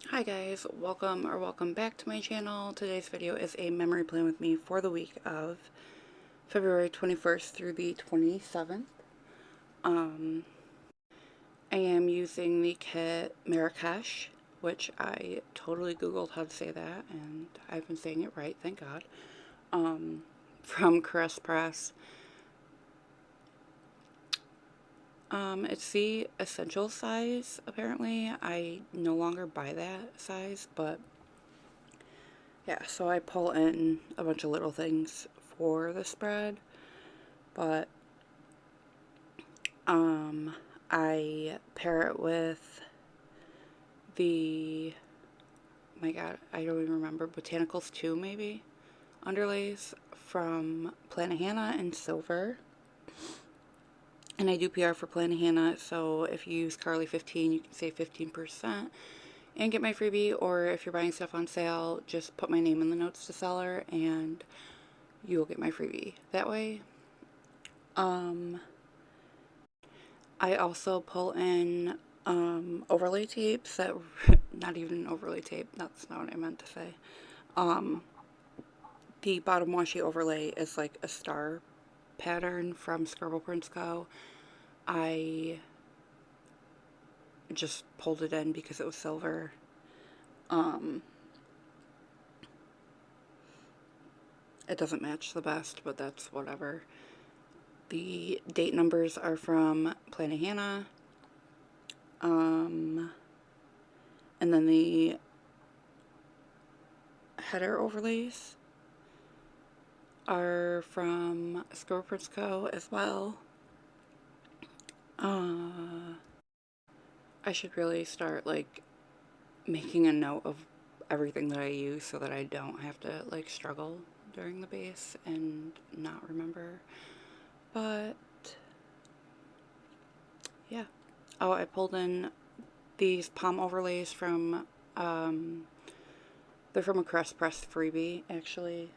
Hi guys, welcome back to my channel. Today's video is a memory plan with me for the week of February 21st through the 27th. I am using the kit Marrakesh, which I totally googled how to say that, and I've been saying it right, thank God. From Caress Press. It's the essential size, apparently. I no longer buy that size, but yeah, so I pull in a bunch of little things for the spread, but I pair it with the, oh my god, I don't even remember, Botanicals 2 maybe, underlays from PlannaHannah in silver. And I do PR for PlannaHannah, so if you use Carly15, you can save 15% and get my freebie, or if you're buying stuff on sale, just put my name in the notes to seller and you'll get my freebie that way. I also pull in overlay tapes that, not even overlay tape, that's not what I meant to say. The bottom washi overlay is like a star pattern from Scribble Prints Co. I just pulled it in because it was silver. It doesn't match the best, but that's whatever. The date numbers are from PlannaHannah. And then the header overlays are from Scribble Prints Co. as well. I should really start like making a note of everything that I use so that I don't have to like struggle during the base and not remember. But yeah. Oh, I pulled in these palm overlays from they're from a Caress Press freebie actually.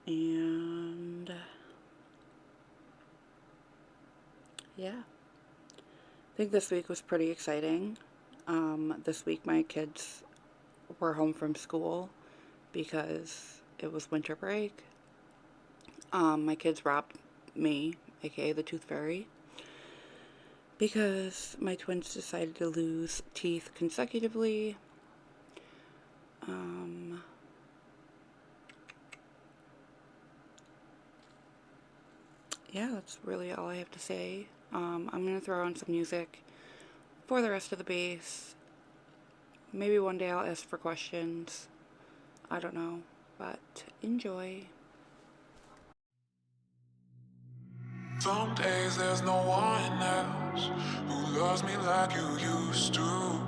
And yeah. I think this week was pretty exciting. This week my kids were home from school because it was winter break. My kids robbed me, aka the Tooth Fairy, because my twins decided to lose teeth consecutively. Yeah, that's really all I have to say. I'm going to throw on some music for the rest of the base. Maybe one day I'll ask for questions. I don't know, but enjoy. Some days there's no one else who loves me like you used to.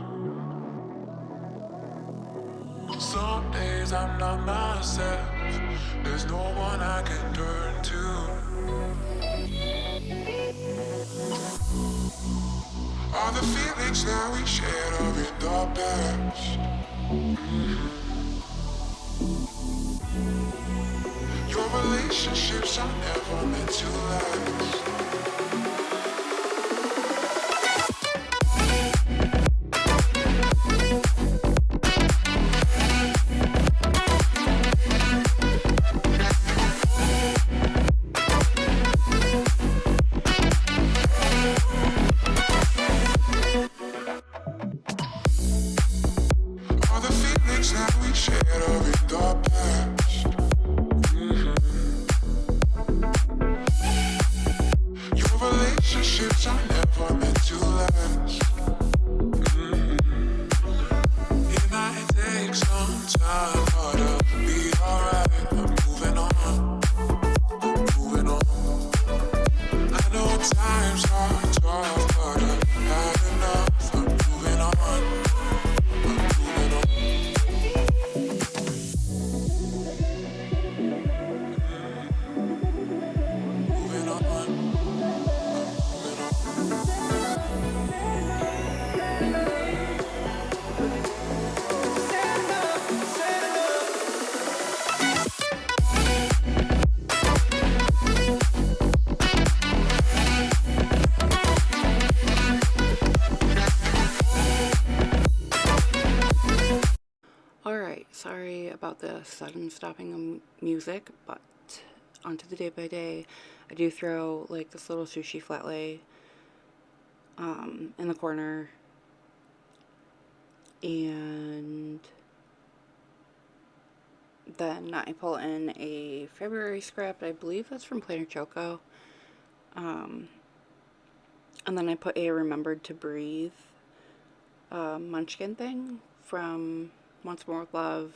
Some days I'm not myself, there's no one I can turn to. All the feelings that we shared are in the past. Your relationships are never meant to last. All the feelings that we shared are in the past. Your relationships are never meant to last. It might take some time, but I'll be alright. I'm moving on, I'm moving on. I know times are tough, but I've had enough. I'm moving on, I'm moving on. Moving on, moving on. Sorry about the sudden stopping of music, but onto the day by day. I do throw like this little sushi flat lay in the corner, and then I pull in a February script. I believe that's from Planner Choco. And then I put a Remembered to Breathe munchkin thing from Once More with Love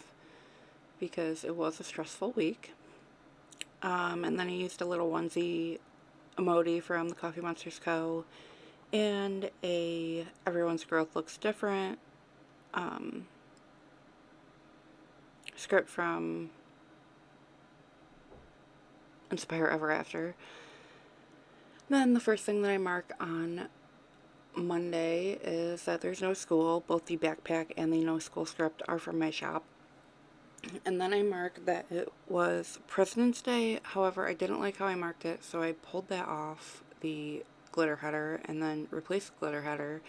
because it was a stressful week. And then I used a little onesie emoji from the Coffee Monsters Co. and a Everyone's Growth Looks Different script from Inspire Ever After. Then the first thing that I mark on Monday is that there's no school. Both the backpack and the no school script are from my shop. And then I mark that it was President's Day. However, I didn't like how I marked it, so I pulled that off the glitter header and then replaced the glitter header.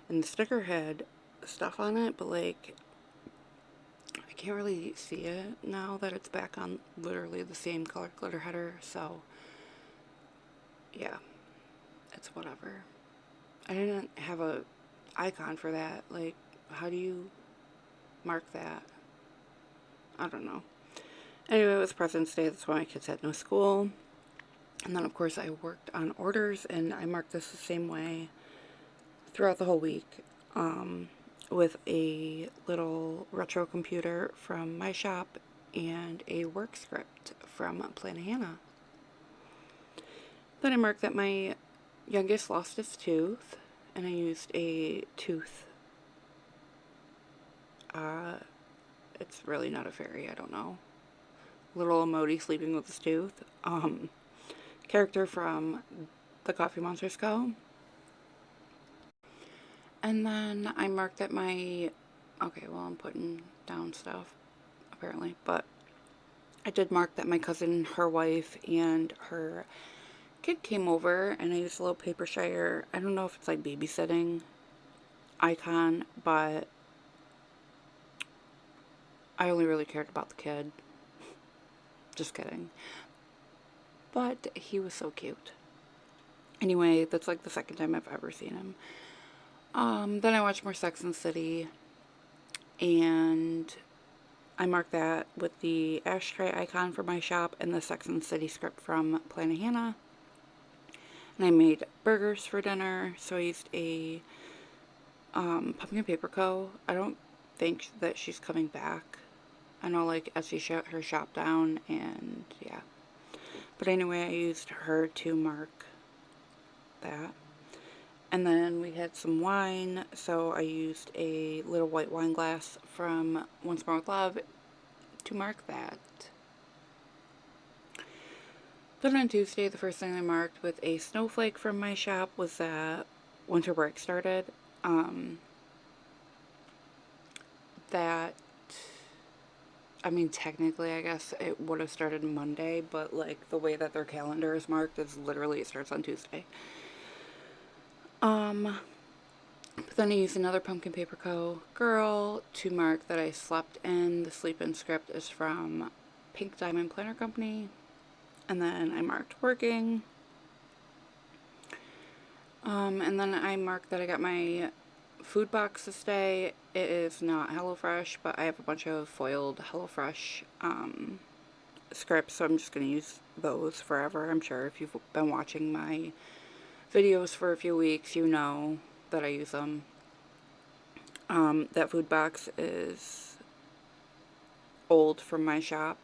And the sticker had stuff on it, but like I can't really see it now that it's back on literally the same color glitter header. So yeah, it's whatever. I didn't have a icon for that. Like, how do you mark that? I don't know. Anyway, it was President's Day. That's why my kids had no school. And then, of course, I worked on orders, and I marked this the same way throughout the whole week with a little retro computer from my shop and a work script from PlannaHannah. Then I marked that my youngest lost his tooth, and I used a tooth. It's really not a fairy, I don't know. Little emoji sleeping with his tooth. Character from the Coffee Monsters Co. And then I marked that my, okay, well, I'm putting down stuff, apparently, but I did mark that my cousin, her wife, and her kid came over, and I used a little paper shire. I don't know if it's like babysitting icon, but I only really cared about the kid. Just kidding. But he was so cute. Anyway, that's like the second time I've ever seen him. Then I watched more Sex and the City, and I marked that with the ashtray icon for my shop and the Sex and the City script from PlannaHannah. And I made burgers for dinner, so I used a Pumpkin Paper Co. I don't think that she's coming back. I know, like, Etsy shut her shop down, and yeah. But anyway, I used her to mark that. And then we had some wine, so I used a little white wine glass from Once More with Love to mark that. Then on Tuesday, the first thing I marked with a snowflake from my shop was that winter break started. That, I mean, technically, I guess it would have started Monday, but like the way that their calendar is marked is literally it starts on Tuesday. But then I used another Pumpkin Paper Co. girl to mark that I slept in. The sleep in script is from Pink Diamond Planner Company. And then I marked working. And then I marked that I got my food box this day. It is not HelloFresh, but I have a bunch of foiled HelloFresh scripts, so I'm just going to use those forever. I'm sure if you've been watching my videos for a few weeks, you know that I use them. That food box is old from my shop.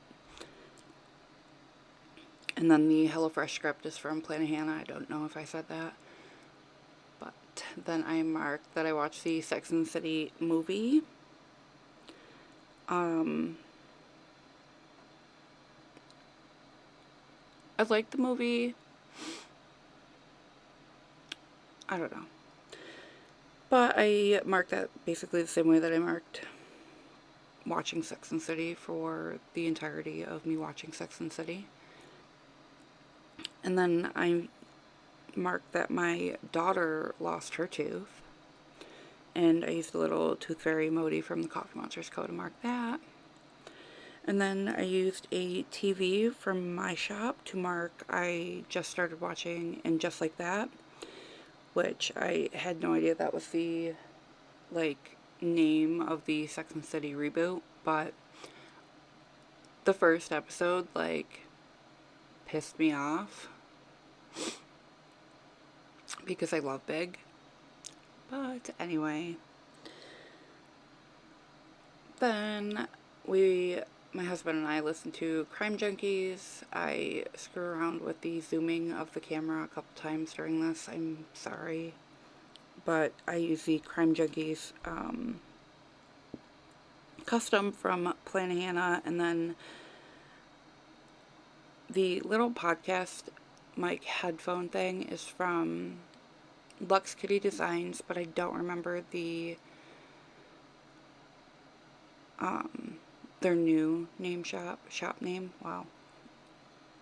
And then the HelloFresh script is from PlannaHannah. I don't know if I said that. But then I marked that I watched the Sex and the City movie. I liked the movie. I don't know. But I marked that basically the same way that I marked watching Sex and the City for the entirety of me watching Sex and the City. And then I marked that my daughter lost her tooth. And I used a little tooth fairy emoji from the Coffee Monsters Co. to mark that. And then I used a TV from my shop to mark I just started watching And Just Like That, which I had no idea that was the, like, name of the Sex and the City reboot, but the first episode, like, pissed me off because I love Big. But anyway, then my husband and I listened to Crime Junkies. I screw around with the zooming of the camera a couple times during this. I'm sorry. But I use the Crime Junkies custom from PlannaHannah, and then the little podcast mic headphone thing is from Lux Kitty Designs, but I don't remember their new shop name. Wow,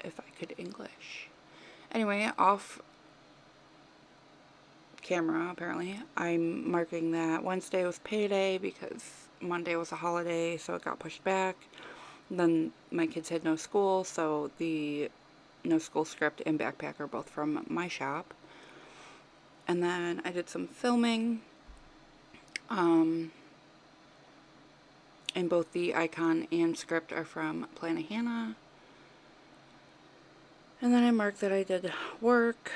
if I could English. Anyway, off camera, apparently, I'm marking that Wednesday was payday because Monday was a holiday, so it got pushed back. Then my kids had no school, so the no school script and backpack are both from my shop. And then I did some filming. And both the icon and script are from PlannaHannah. And then I marked that I did work.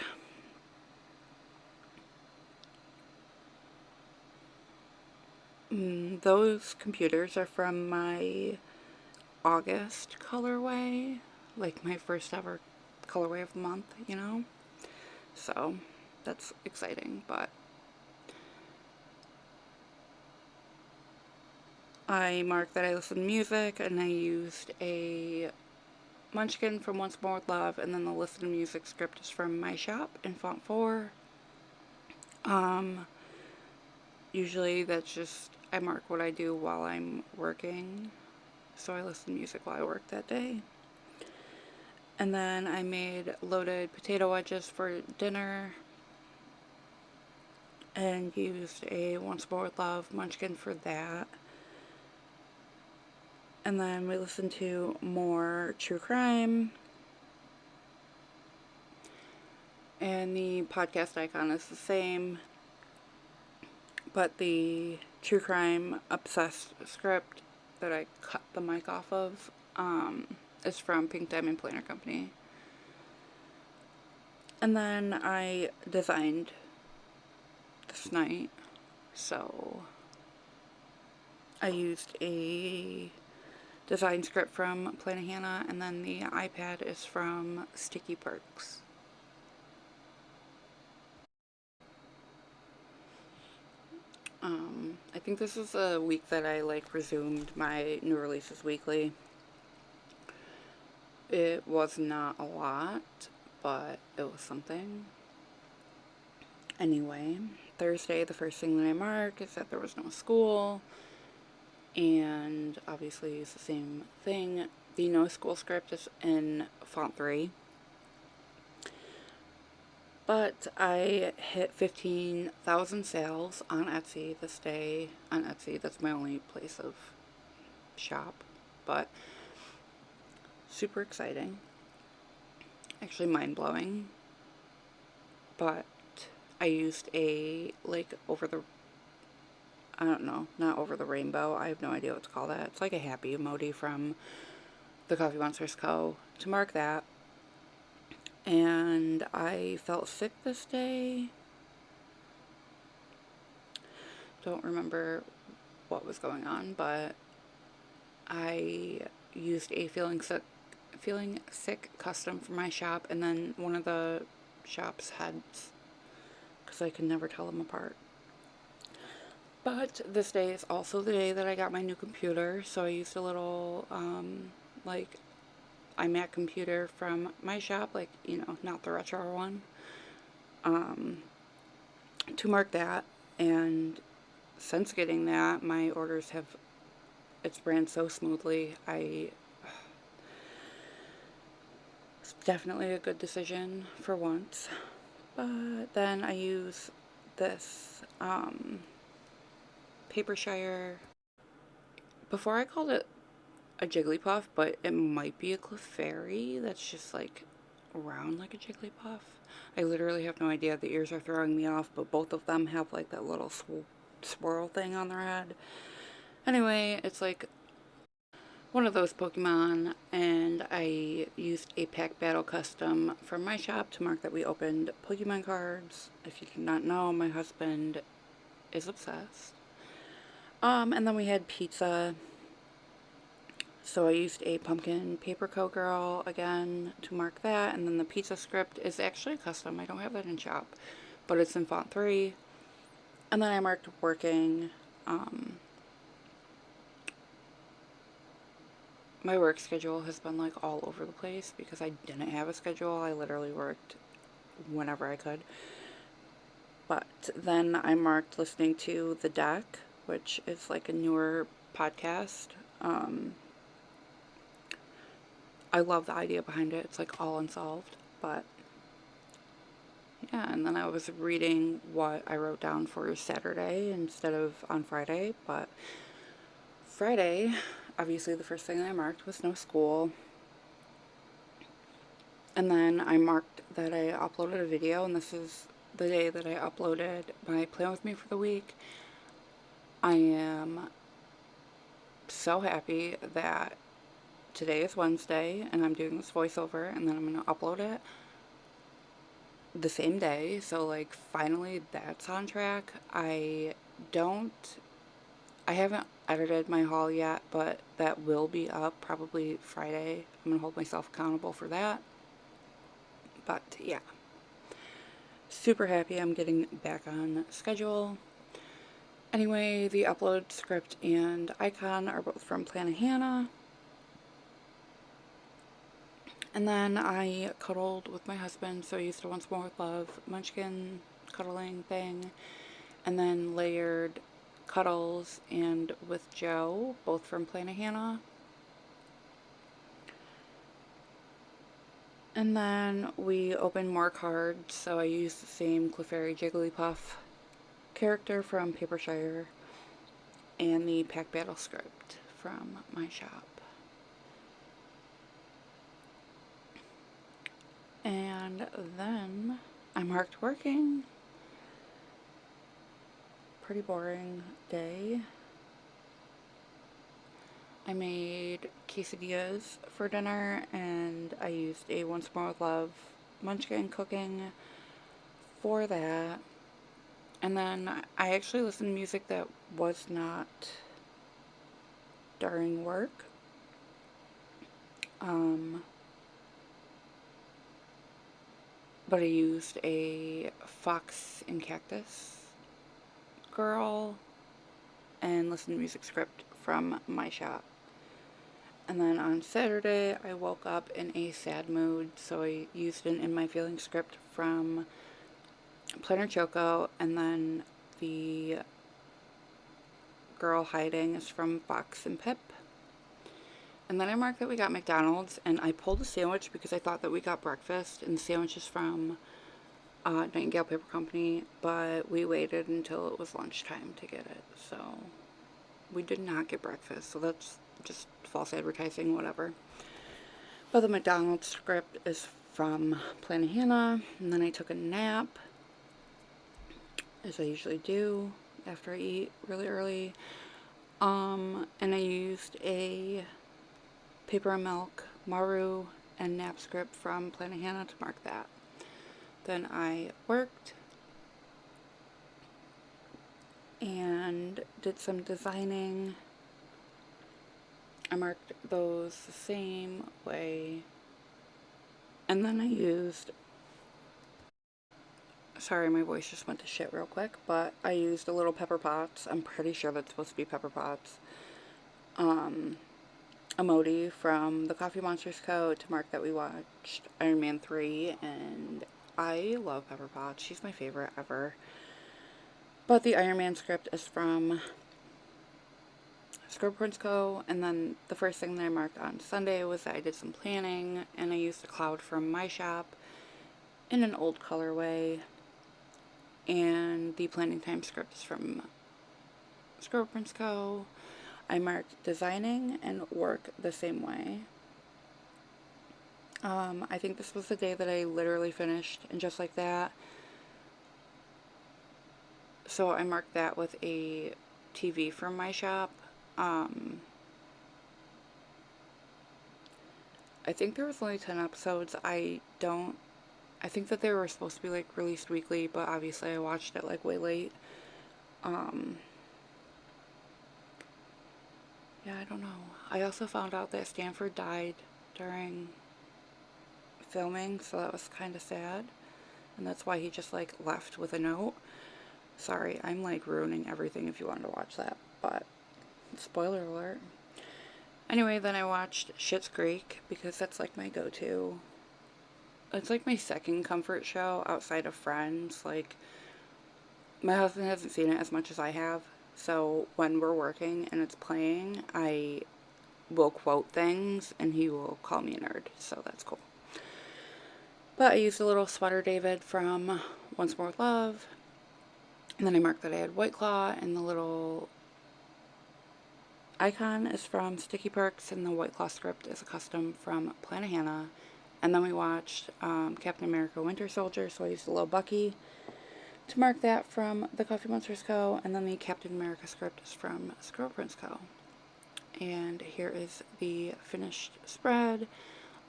Those computers are from my August colorway, like my first ever colorway of the month, you know? So that's exciting, but I marked that I listened to music, and I used a Munchkin from Once More With Love, and then the listen to music script is from my shop in font 4. Usually that's just, I mark what I do while I'm working, so I listen to music while I work that day. And then I made loaded potato wedges for dinner and used a Once More With Love Munchkin for that. And then we listened to more true crime. And the podcast icon is the same, but the true crime obsessed script that I cut the mic off of is from Pink Diamond Planner Company. And then I designed this night, so I used a design script from PlannaHannah, and then the iPad is from Sticky Perks. I think this is a week that I resumed my new releases weekly. It was not a lot, but it was something. Anyway, Thursday, the first thing that I mark is that there was no school, and obviously it's the same thing. The no school script is in font 3. But I hit 15,000 sales on Etsy this day. On Etsy, that's my only place of shop. But super exciting. Actually mind-blowing. But I used a, I don't know, not over the rainbow. I have no idea what to call that. It's like a happy emoji from the Coffee Monsters Co. to mark that. And I felt sick this day. Don't remember what was going on, but I used a feeling sick custom for my shop, and then one of the shop's heads, because I could never tell them apart. But this day is also the day that I got my new computer, so I used a little iMac computer from my shop, not the retro one, to mark that. And since getting that, my orders it's ran so smoothly. It's definitely a good decision for once. But then I use this Paper Shire. Before I called it a Jigglypuff, but it might be a Clefairy that's just like round like a Jigglypuff. I literally have no idea. The ears are throwing me off, but both of them have like that little swirl thing on their head. Anyway, it's like one of those Pokemon, and I used a pack battle custom from my shop to mark that we opened Pokemon cards. If you do not know, my husband is obsessed. And then we had pizza. So I used a pumpkin paper girl again to mark that, and then the pizza script is actually custom. I don't have that in shop, but it's in font 3. And then I marked working. My work schedule has been like all over the place because I didn't have a schedule. I literally worked whenever I could. But then I marked listening to The Deck, which is like a newer podcast. I love the idea behind it. It's like all unsolved. But yeah, and then I was reading what I wrote down for Saturday instead of on Friday. But Friday, obviously the first thing I marked was no school. And then I marked that I uploaded a video, and this is the day that I uploaded my plan with me for the week. I am so happy that today is Wednesday and I'm doing this voiceover, and then I'm going to upload it the same day. So like finally that's on track. I haven't edited my haul yet, but that will be up probably Friday. I'm going to hold myself accountable for that. But yeah, super happy I'm getting back on schedule. Anyway, the upload script and icon are both from PlannaHannah. And then I cuddled with my husband, so I used a Once More with Love munchkin cuddling thing. And then layered cuddles and with Joe, both from PlannaHannah. And then we opened more cards, so I used the same Clefairy Jigglypuff character from Papershire and the pack battle script from my shop. And then I marked working. Pretty boring day. I made quesadillas for dinner, and I used a Once More with Love munchkin cooking for that. And then I actually listened to music that was not during work. But I used a Fox and Cactus girl and listened to music script from my shop. And then on Saturday, I woke up in a sad mood, so I used an In My Feelings script from Planner Choco, and then the girl hiding is from Fox and Pip. And then I marked that we got McDonald's, and I pulled a sandwich because I thought that we got breakfast, and the sandwich is from Nightingale Paper Company, but we waited until it was lunchtime to get it, so we did not get breakfast, so that's just false advertising, whatever. But the McDonald's script is from PlannaHannah, and then I took a nap, as I usually do after I eat really early, and I used a Paper and Milk, Maru, and nap script from PlannaHannah to mark that. Then I worked and did some designing. I marked those the same way. And then I used, sorry, my voice just went to shit real quick, but I used a little Pepper Potts. I'm pretty sure that's supposed to be Pepper Potts. Emoji from the Coffee Monsters Co. to mark that we watched Iron Man 3, and I love Pepper Potts. She's my favorite ever. But the Iron Man script is from Scribble Prints Co. And then the first thing that I marked on Sunday was that I did some planning, and I used a cloud from my shop in an old colorway. And the planning time script is from Scribble Prints Co. I marked designing and work the same way. I think this was the day that I literally finished, and just like that. So I marked that with a TV from my shop. I think there was only 10 episodes. I think that they were supposed to be like released weekly, but obviously I watched it like way late. Yeah, I don't know. I also found out that Stanford died during filming, so that was kind of sad. And that's why he just like left with a note. Sorry, I'm like ruining everything if you wanted to watch that, but spoiler alert. Anyway, then I watched Schitt's Creek because that's like my go-to. It's like my second comfort show outside of Friends. Like, my husband hasn't seen it as much as I have, so when we're working and it's playing, I will quote things and he will call me a nerd, so that's cool. But I used a little sweater David from Once More with Love, and then I marked that I had White Claw, and the little icon is from Sticky Perks, and the White Claw script is a custom from PlannaHannah. And then we watched Captain America Winter Soldier, so I used a little Bucky to mark that from the Coffee Monsters Co. And then the Captain America script is from Squirrel Prince Co. And here is the finished spread,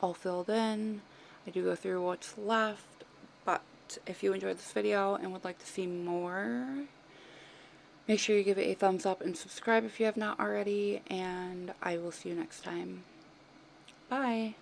all filled in. I do go through what's left, but if you enjoyed this video and would like to see more, make sure you give it a thumbs up and subscribe if you have not already, and I will see you next time. Bye!